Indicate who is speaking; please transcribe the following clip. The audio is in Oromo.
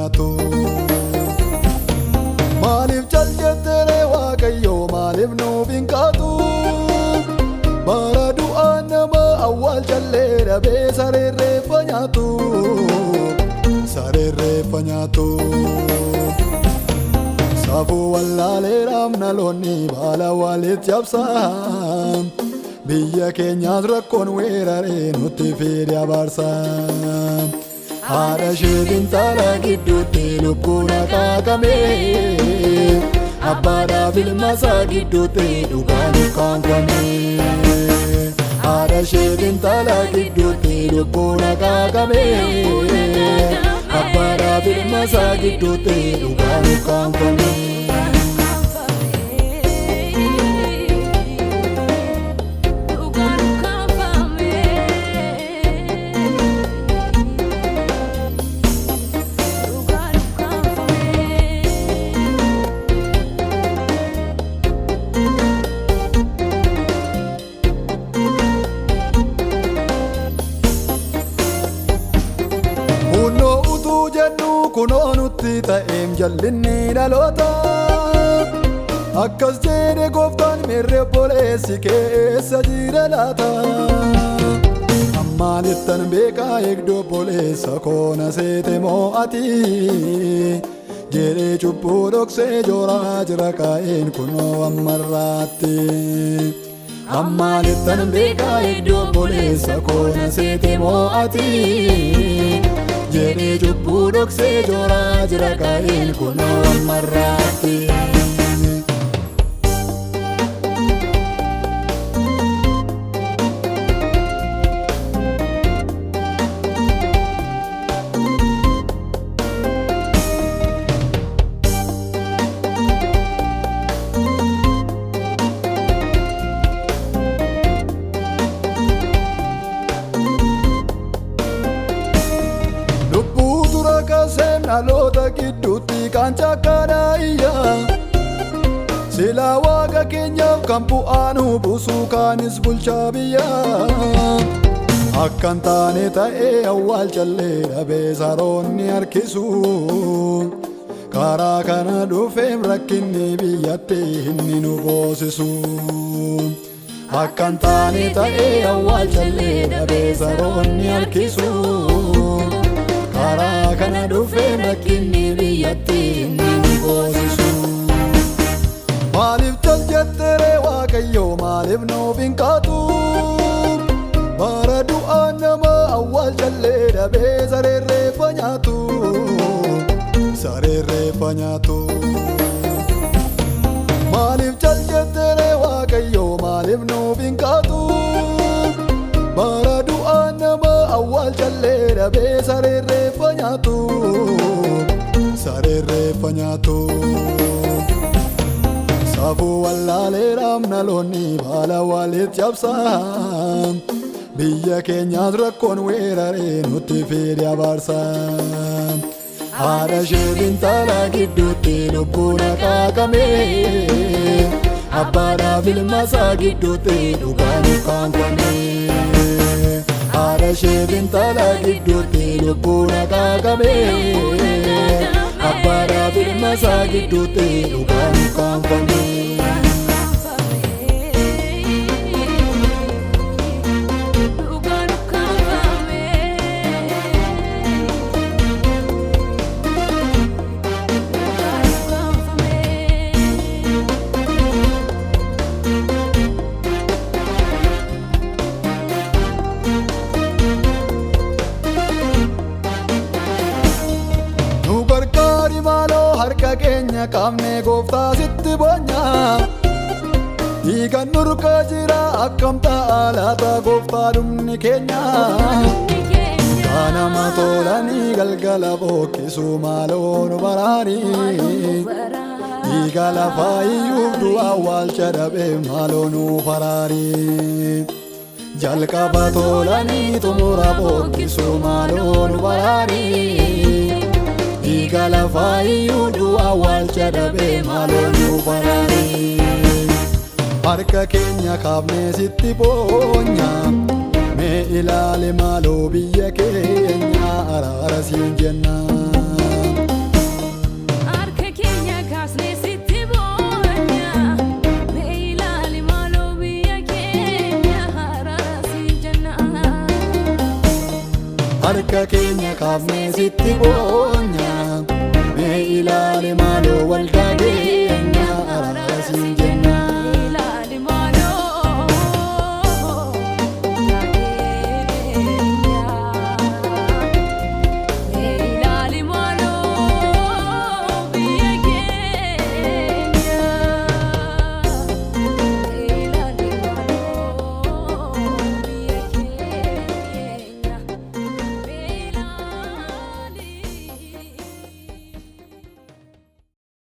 Speaker 1: nyaatu. Maaliif jaljettere Waaqayyoo maaliif nuuf hin kaatu? Bara du'aan nama awwaalchallee dhabee sareerreeffa nyaatu. Sareerreeffa nyaatu. Saafuu wallaalee raamnaloonni baala walitti cabsan. Biyya keenyaas rakkoon weeraree nutti fide abaarsan. Haadha isheetiin taala gidduutti lubbuun akaakame. Abbaadhaaf ilma isaa gidduutti dhugaan ukkaanfame. Haadha isheetiin taala gidduutti lubbuun akaakame. Abbaadhaaf ilma isaa gidduutti dhugaan ukkaanfame. Kunoo nutti ta'eem jallinni dhaloota. Akkas jedhe gooftaan meerree obboleessi keessa jira laata. Ammaalittan beekaa eegduu obboleessa koona seete moo'ati. Jedhee cubbuu dhoksee jooraa jira kaa'een kunoo ammarraatti. Ammaalittan beekaa eegduu obboleessa koona seete moo'ati. Jedhee cubbuu dhoksee jooraa jira kaa'een kunoo ammarraatti. Dhaloota gidduutti kan cakkaadhaa iyyaa. Silaa Waaqa keenyaaf kan bu'aanu buusuu kaanis bulchaa biyyaa. Akkan taane ta'ee awwaalchallee dhabee saroonni harkisu. Karaa kana dhufeem rakkinni biyyatti inni nu boosisu. Akkan taane ta'ee awwaalchallee dhabee saroonni harkisu. Karaa kana dhufee rakkinni biyyatti inni nu boosisu. Maaliif jaljettere Waaqayyoo maaliif nuuf hin kaatu? Bara du'aan nama awwaalchallee dhabee sareerreeffa nyaatu. Sareerreeffa nyaatu. Maaliif jaljettere Waaqayyoo maaliif nuuf hin kaatu? Bara du'aan nama awwaalchallee dhabee sareerreeffa nyaatu. Sareerreeffa nyaatu. Saafuu wallaalee raamnaloonni baala walitti cabsan. Biyya keenyaas rakkoon weeraree nutti fide abaarsan. Haadha isheetiin taala gidduutti lubbuun akaakame. Abbaadhaaf ilma isaa gidduutti dhugaan ukkaanfame. Haadha isheetiin taala gidduutti lubbuun akaakame. Abbaadhaaf ilma isaa gidduutti dhugaan ukkaanfame. Harka keenya qabnee gooftaa sitti bonya. Dhiigaan nurka jira akkam ta'a laata gooftaa dhumni keenya. Kanama tolanii galgala boqqisuu maaloo nu baraari. Dhiiga lafaa iyyuu du'a awwaalcha dhabee maaloo nu faraari. Jalqaba tolanii xumura boqqisuu maaloo nu baraari. Dhiiga lafaa iyyuu du'a awwaalcha dhabee maaloo nu faraari. Harka keenya kaafnee sitti boonya. Mee ilaali maaloo biyya keenya araara siin jenna. harka keenya kaafnee sitti boonya mee ilaali maaloo waldaa keenya.